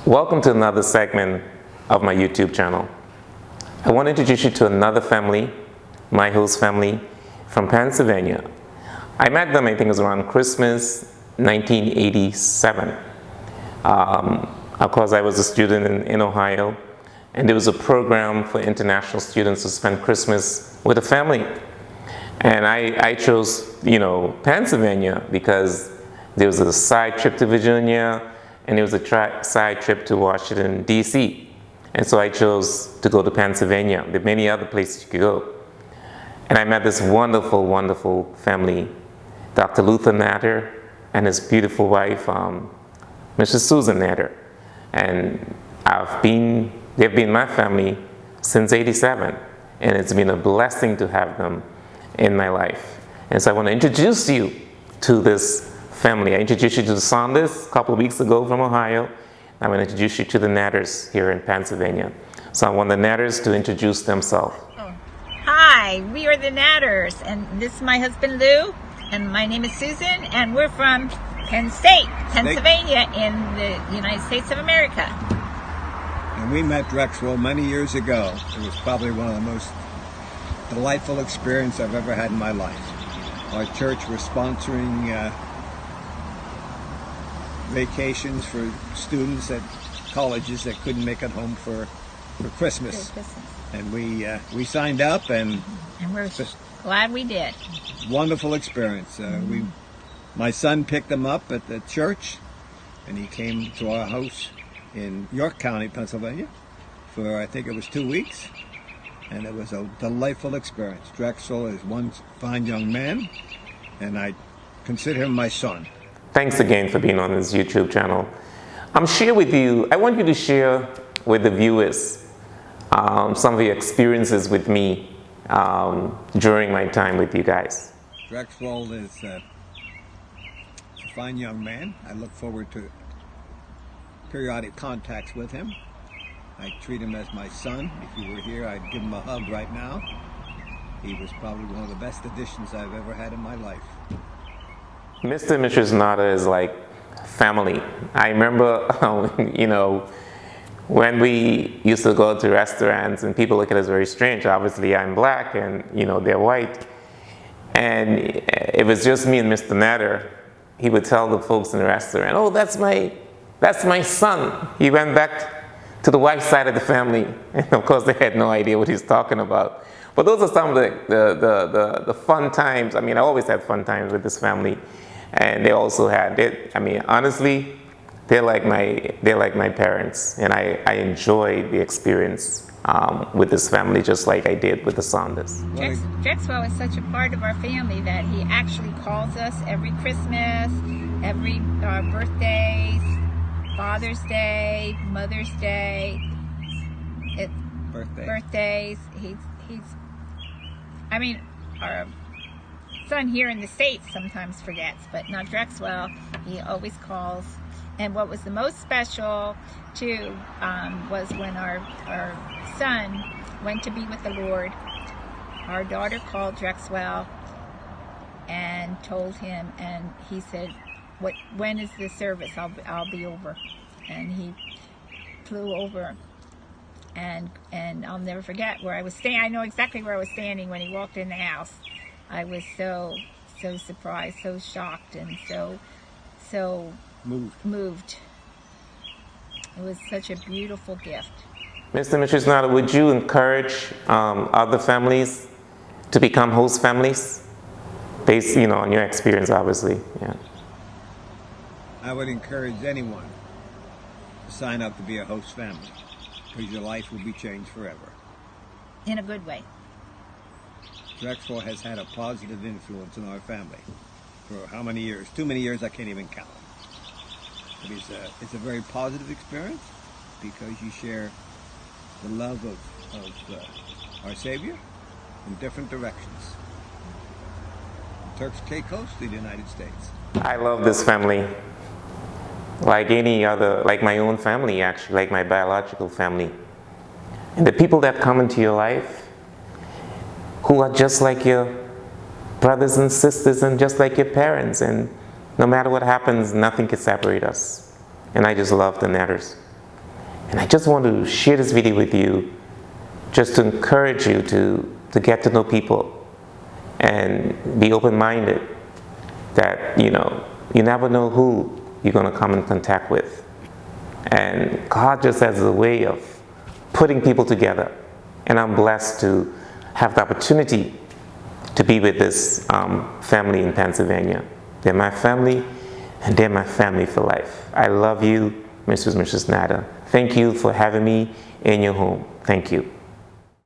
Welcome to another segment of my YouTube channel. I want to introduce you to another family, my host family from Pennsylvania. I met them, I think it was around Christmas 1987. Of course, I was a student in Ohio, and there was a program for international students to spend Christmas with a family. And I chose, Pennsylvania because there was a side trip to Virginia, and there was a side trip to Washington, D.C. And so I chose to go to Pennsylvania. There are many other places you could go. And I met this wonderful, wonderful family, Dr. Luther Natter and his beautiful wife, Mrs. Susan Natter. And they've been my family since '87. And it's been a blessing to have them in my life. And so I want to introduce you to this family. I introduced you to the Saunders a couple of weeks ago from Ohio. I'm going to introduce you to the Natters here in Pennsylvania. So I want the Natters to introduce themselves. Hi, we are the Natters, and this is my husband Lou, and my name is Susan, and we're from Penn State, Pennsylvania, in the United States of America. And we met Drexel many years ago. It was probably one of the most delightful experiences I've ever had in my life. Our church was sponsoring vacations for students at colleges that couldn't make it home for Christmas. And we signed up, and we're glad we did. Wonderful experience. My son picked him up at the church, and he came to our house in York County, Pennsylvania, for I think it was 2 weeks, and it was a delightful experience. Drexel is one fine young man, and I consider him my son. Thanks again for being on this YouTube channel. I want you to share with the viewers some of your experiences with me during my time with you guys. Drexel is a fine young man. I look forward to periodic contacts with him. I treat him as my son. If he were here, I'd give him a hug right now. He was probably one of the best additions I've ever had in my life. Mr. and Mrs. Natter is like family. I remember, when we used to go to restaurants and people look at us very strange. Obviously, I'm black and, they're white. And it was just me and Mr. Natter. He would tell the folks in the restaurant, "Oh, that's my son. He went back to the white side of the family." And of course, they had no idea what he's talking about. But those are some of the fun times. I always had fun times with this family. And they also had it. Honestly, they're like my parents, and I enjoyed the experience with this family, just like I did with the Saunders. Drexel is such a part of our family that he actually calls us every Christmas, every birthdays, Father's Day, Mother's Day, birthdays. Our son here in the States sometimes forgets, but not Drexel. He always calls. And what was the most special too was when our son went to be with the Lord. Our daughter called Drexel and told him, and he said, when is the service? I'll be over. And he flew over, and I'll never forget where I was standing. I know exactly where I was standing when he walked in the house. I was so surprised, so shocked, and so moved. It was such a beautiful gift. Mr. and Mrs. Natter, would you encourage other families to become host families? Based, on your experience, obviously. Yeah. I would encourage anyone to sign up to be a host family, because your life will be changed forever. In a good way. Drexel has had a positive influence in our family for how many years? Too many years, I can't even count. But it's a very positive experience because you share the love of our Savior in different directions. From Turks Caicos to the United States. I love this family. Like any other, like my own family actually, like my biological family. And the people that come into your life who are just like your brothers and sisters and just like your parents, and no matter what happens, nothing can separate us. And I just love the Natters. And I just want to share this video with you just to encourage you to get to know people and be open-minded, that you never know who you're going to come in contact with. And God just has a way of putting people together. And I'm blessed to have the opportunity to be with this family in Pennsylvania. They're my family, and they're my family for life. I love you, Mrs. and Mrs. Natter. Thank you for having me in your home. Thank you.